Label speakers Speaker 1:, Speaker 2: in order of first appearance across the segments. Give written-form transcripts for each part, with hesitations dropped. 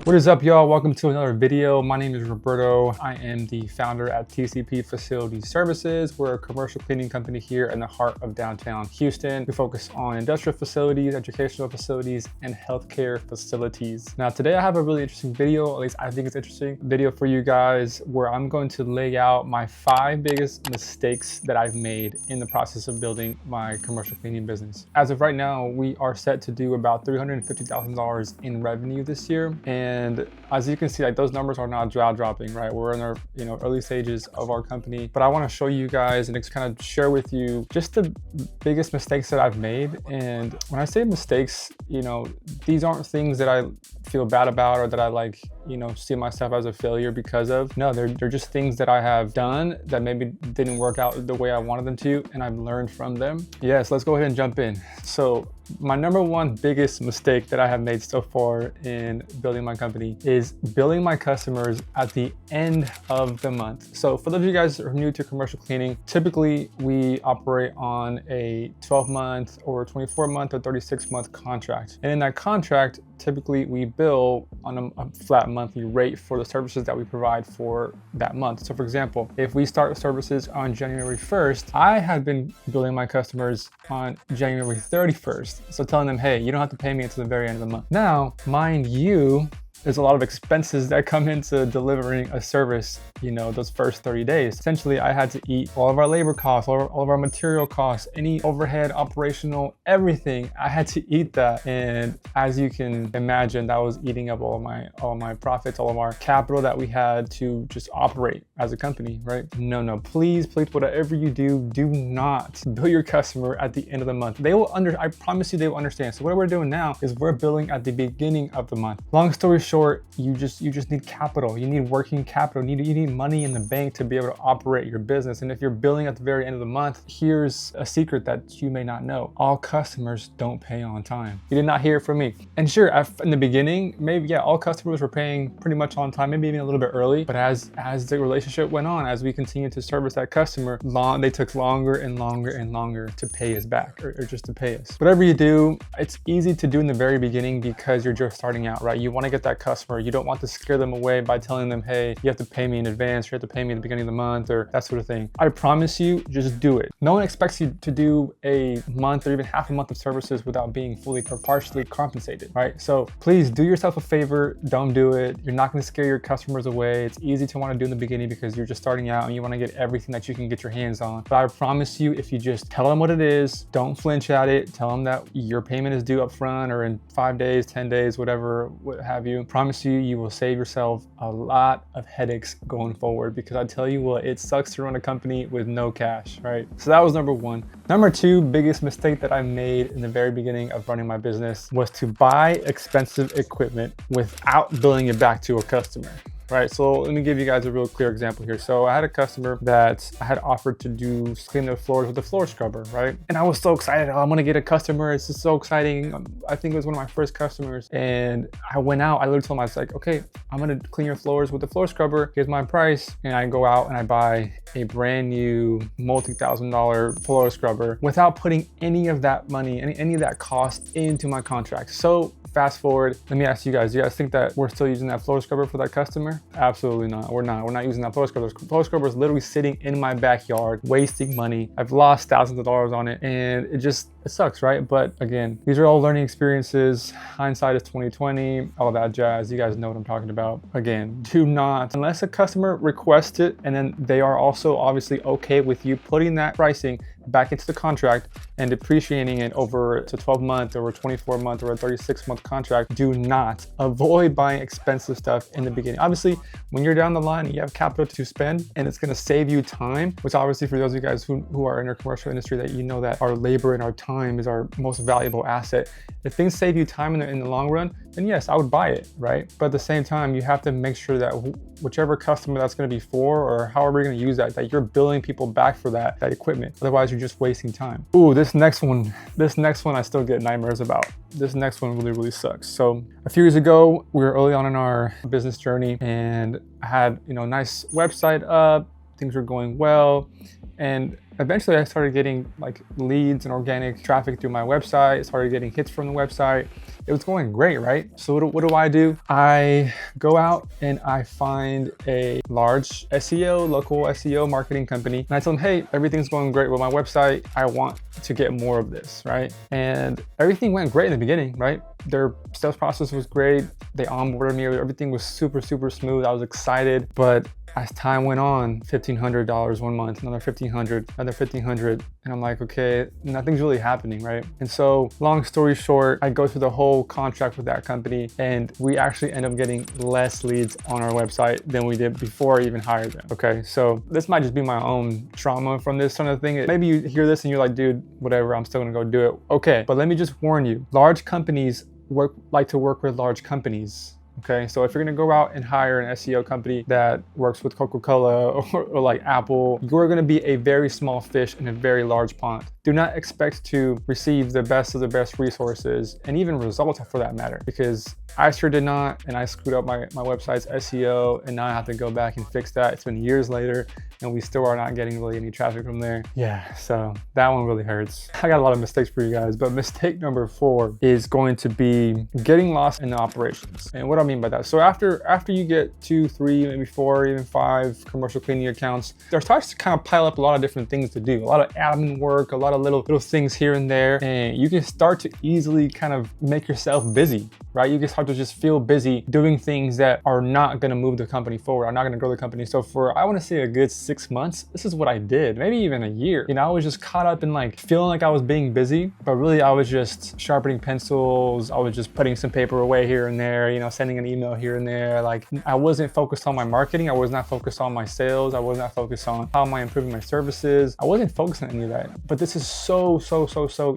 Speaker 1: What is up, y'all? Welcome to another video. My name is Roberto. I am the founder at TCP Facility Services. We're a commercial cleaning company here in the heart of downtown Houston. We focus on industrial facilities, educational facilities, and healthcare facilities. Now, today I have a really interesting video, at least I think it's interesting video for you guys, where I'm going to lay out my 5 biggest mistakes that I've made in the process of building my commercial cleaning business. As of right now, we are set to do about $350,000 in revenue this year. And as you can see, like, those numbers are not jaw-dropping, right? We're in our early stages of our company, but I want to show you guys and kind of share with you just the biggest mistakes that I've made. And when I say mistakes, these aren't things that I feel bad about or that I see myself as a failure because of. No, they're just things that I have done that maybe didn't work out the way I wanted them to, and I've learned from them. Yes, let's go ahead and jump in. So my number one biggest mistake that I have made so far in building my company is billing my customers at the end of the month. So for those of you guys who are new to commercial cleaning, typically we operate on a 12-month or 24-month or 36-month contract. And in that contract, typically we bill on a flat monthly rate for the services that we provide for that month. So for example, if we start services on January 1st, I have been billing my customers on January 31st. So telling them, hey, you don't have to pay me until the very end of the month. Now, mind you, there's a lot of expenses that come into delivering a service, those first 30 days. Essentially, I had to eat all of our labor costs, all of our material costs, any overhead, operational, everything. I had to eat that. And as you can imagine, that was eating up all of my profits, all of our capital that we had to just operate as a company, right? No, please, whatever you do not bill your customer at the end of the month. I promise you they will understand. So what we're doing now is we're billing at the beginning of the month. Long story short, you just need capital. You need working capital. You need money in the bank to be able to operate your business. And if you're billing at the very end of the month, here's a secret that you may not know. All customers don't pay on time. You did not hear it from me. And sure, in the beginning, maybe, all customers were paying pretty much on time, maybe even a little bit early. But as the relationship went on, as we continued to service that customer, they took longer and longer and longer to pay us back or just to pay us. Whatever you do, it's easy to do in the very beginning because you're just starting out, right? You want to get that customer. You don't want to scare them away by telling them, hey, you have to pay me in advance, you have to pay me at the beginning of the month, or that sort of thing. I promise you, just do it. No one expects you to do a month or even half a month of services without being fully or partially compensated, right? So please do yourself a favor, don't do it. You're not going to scare your customers away. It's easy to want to do in the beginning because you're just starting out and you want to get everything that you can get your hands on. But I promise you, if you just tell them what it is, don't flinch at it, tell them that your payment is due up front or in 5 days, 10 days, whatever, what have you. Promise you will save yourself a lot of headaches going forward, because I tell you what, it sucks to run a company with no cash, right? So that was number one. Number two biggest mistake that I made in the very beginning of running my business was to buy expensive equipment without billing it back to a customer. Right, so let me give you guys a real clear example here. So I had a customer that I had offered to clean their floors with a floor scrubber, right? And I was so excited. Oh, I'm gonna get a customer. It's just so exciting. I think it was one of my first customers. And I went out, I literally told him, I was like, okay, I'm gonna clean your floors with the floor scrubber. Here's my price. And I go out and I buy a brand new multi-$1,000 floor scrubber without putting any of that money, any of that cost into my contract. So fast forward, let me ask you guys, do you guys think that we're still using that floor scrubber for that customer? Absolutely not. We're not using that floor scrubber. The floor scrubber is literally sitting in my backyard, wasting money. I've lost thousands of dollars on it, and it sucks, right? But again, these are all learning experiences. Hindsight is 2020, all that jazz. You guys know what I'm talking about. Again, do not, unless a customer requests it, and then they are also obviously okay with you putting that pricing back into the contract and depreciating it over to 12-month or a 24-month or a 36-month contract. Do not avoid buying expensive stuff in the beginning. Obviously, when you're down the line, you have capital to spend and it's gonna save you time, which obviously for those of you guys who are in our commercial industry, that that our labor and our time is our most valuable asset. If things save you time in the long run, then yes, I would buy it, right? But at the same time, you have to make sure that whichever customer that's gonna be for, or however you're gonna use that you're billing people back for that equipment. Otherwise, you're just wasting time. Ooh, this next one I still get nightmares about. This next one really sucks. So a few years ago, we were early on in our business journey and I had, nice website up, things were going well. And eventually I started getting like leads and organic traffic through my website. I started getting hits from the website. It was going great, right? So what do? I go out and I find a large SEO, local SEO marketing company. And I tell them, hey, everything's going great with my website. I want to get more of this, right? And everything went great in the beginning, right? Their sales process was great. They onboarded me. Everything was super, super smooth. I was excited. But as time went on, $1,500 one month, another $1,500, another $1,500. And I'm like, okay, nothing's really happening, right? And so long story short, I go through the whole contract with that company and we actually end up getting less leads on our website than we did before I even hired them. Okay, so this might just be my own trauma from this sort of thing. Maybe you hear this and you're like, dude, whatever, I'm still gonna go do it. Okay, but let me just warn you, large companies like to work with large companies. Okay, so if you're gonna go out and hire an SEO company that works with Coca-Cola or like Apple, you're gonna be a very small fish in a very large pond. Do not expect to receive the best of the best resources and even results for that matter, because I sure did not, and I screwed up my website's SEO, and now I have to go back and fix that. It's been years later, and we still are not getting really any traffic from there. Yeah, so that one really hurts. I got a lot of mistakes for you guys, but mistake number 4 is going to be getting lost in the operations. And what do I mean by that? So after you get 2, 3, maybe 4, even 5 commercial cleaning accounts, there starts to kind of pile up a lot of different things to do, a lot of admin work, a lot of little things here and there, and you can start to easily kind of make yourself busy, right? You can start to just feel busy doing things that are not going to move the company forward, are not going to grow the company. So for, I want to say, a good 6 months, this is what I did, maybe even a year. You know, I was just caught up in like feeling like I was being busy, but really I was just sharpening pencils. I was just putting some paper away here and there, you know, sending an email here and there. Like I wasn't focused on my marketing. I was not focused on my sales. I was not focused on how am I improving my services. I wasn't focused on any of that. But this is so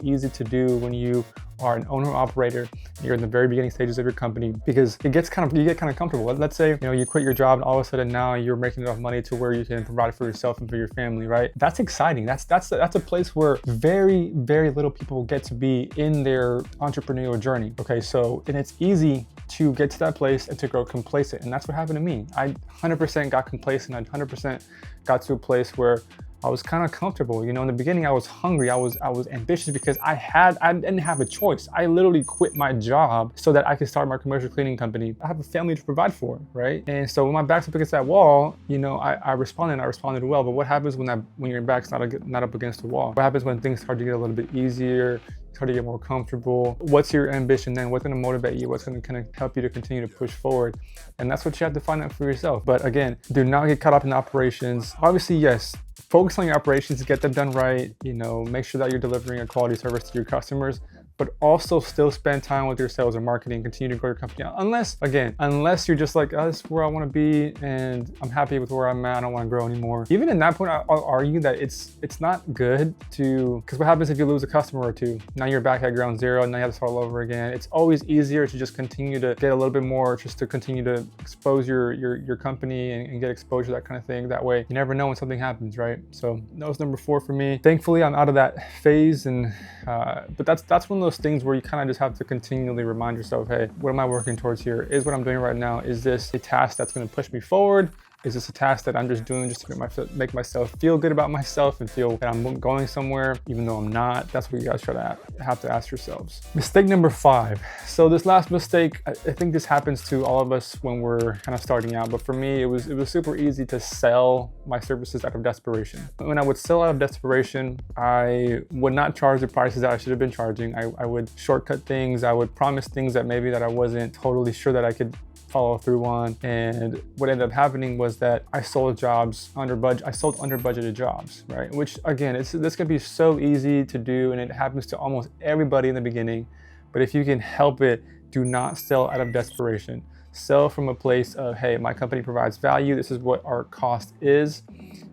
Speaker 1: easy to do when you are an owner operator, you're in the very beginning stages of your company, because you get kind of comfortable. Let's say, you know, you quit your job and all of a sudden now you're making enough money to where you can provide for yourself and for your family, right? That's exciting. That's a place where very little people get to be in their entrepreneurial journey. Okay, so, and it's easy to get to that place and to grow complacent. And that's what happened to me. I 100% got complacent. I 100% got to a place where I was kind of comfortable. You know, in the beginning, I was hungry. I was ambitious because I didn't have a choice. I literally quit my job so that I could start my commercial cleaning company. I have a family to provide for, right? And so when my back's up against that wall, you know, I responded well. But what happens when your back's not up against the wall? What happens when things start to get a little bit easier? Start to get more comfortable? What's your ambition then? What's going to motivate you? What's going to kind of help you to continue to push forward? And that's what you have to find out for yourself. But again, do not get caught up in operations. Obviously, yes, focus on your operations, get them done right. You know, make sure that you're delivering a quality service to your customers, but also still spend time with your sales and marketing, continue to grow your company. Unless you're just like, oh, this is where I want to be and I'm happy with where I'm at, I don't want to grow anymore. Even in that point, I'll argue that it's not good to, because what happens if you lose a customer or two? Now you're back at ground zero, and now you have to start all over again. It's always easier to just continue to get a little bit more, just to continue to expose your company and get exposure, that kind of thing. That way, you never know when something happens, right? So that was number 4 for me. Thankfully, I'm out of that phase, and but that's one of those things where you kind of just have to continually remind yourself, hey, what am I working towards here? Is what I'm doing right now, is this a task that's going to push me forward? Is this a task that I'm just doing just to make myself feel good about myself and feel that I'm going somewhere, even though I'm not? That's what you guys have to ask yourselves. Mistake number 5. So this last mistake, I think this happens to all of us when we're kind of starting out. But for me, it was super easy to sell my services out of desperation. When I would sell out of desperation, I would not charge the prices that I should have been charging. I would shortcut things. I would promise things that maybe that I wasn't totally sure that I could follow through on. And what ended up happening was that I sold jobs under budget. I sold under budgeted jobs, right? Which again, this can be so easy to do, and it happens to almost everybody in the beginning. But if you can help it, do not sell out of desperation. Sell from a place of, hey, my company provides value. This is what our cost is.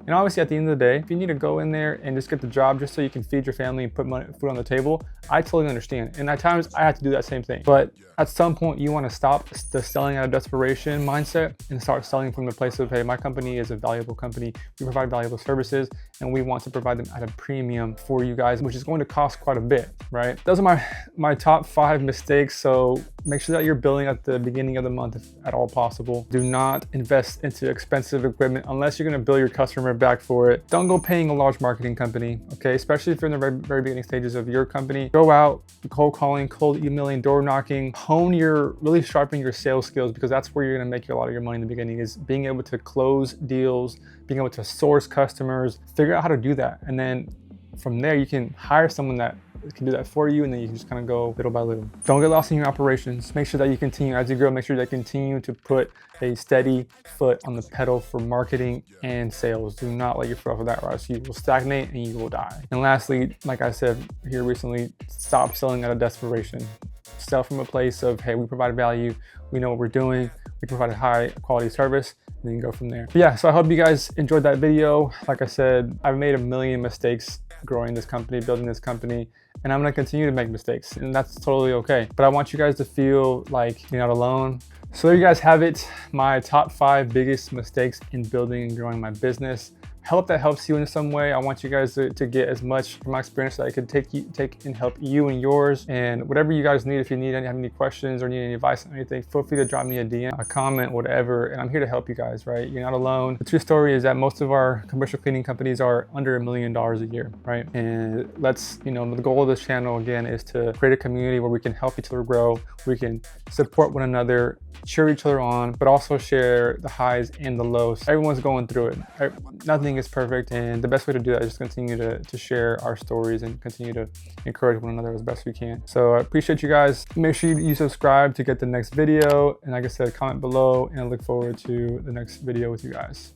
Speaker 1: And obviously at the end of the day, if you need to go in there and just get the job just so you can feed your family and put food on the table, I totally understand. And at times I had to do that same thing. But at some point you want to stop the selling out of desperation mindset and start selling from the place of, hey, my company is a valuable company. We provide valuable services and we want to provide them at a premium for you guys, which is going to cost quite a bit, right? Those are my top 5 mistakes. So make sure that you're billing at the beginning of the month if at all possible. Do not invest into expensive equipment unless you're going to bill your customer back for it. Don't go paying a large marketing company, okay? Especially if you're in the very beginning stages of your company. Go out, cold calling, cold emailing, door knocking, really sharpen your sales skills, because that's where you're gonna make a lot of your money in the beginning, is being able to close deals, being able to source customers, figure out how to do that. And then from there, you can hire someone that can do that for you, and then you can just kind of go little by little. Don't get lost in your operations. Make sure that you continue as you grow. Make sure that you continue to put a steady foot on the pedal for marketing and sales. Do not let your foot off of that, or else you will stagnate and you will die. And lastly, like I said here recently, stop selling out of desperation. Sell from a place of, hey, we provide value, we know what we're doing, we provide a high quality service, and then go from there. But yeah, so I hope you guys enjoyed that video. Like I said, I've made a million mistakes growing this company, building this company, and I'm gonna continue to make mistakes, and that's totally okay. But I want you guys to feel like you're not alone. So there you guys have it, my top 5 biggest mistakes in building and growing my business. Hope that helps you in some way. I want you guys to get as much from my experience that I could take and help you and yours. And whatever you guys need, if you have any questions or need any advice on anything, feel free to drop me a DM, a comment, whatever, and I'm here to help you guys, right? You're not alone. The true story is that most of our commercial cleaning companies are under $1 million a year, right? And the goal of this channel, again, is to create a community where we can help each other grow, we can support one another, cheer each other on, but also share the highs and the lows. Everyone's going through it. Nothing is perfect, and the best way to do that is just continue to share our stories and continue to encourage one another as best we can. So I appreciate you guys. Make sure you subscribe to get the next video, and like I said, comment below, and I look forward to the next video with you guys.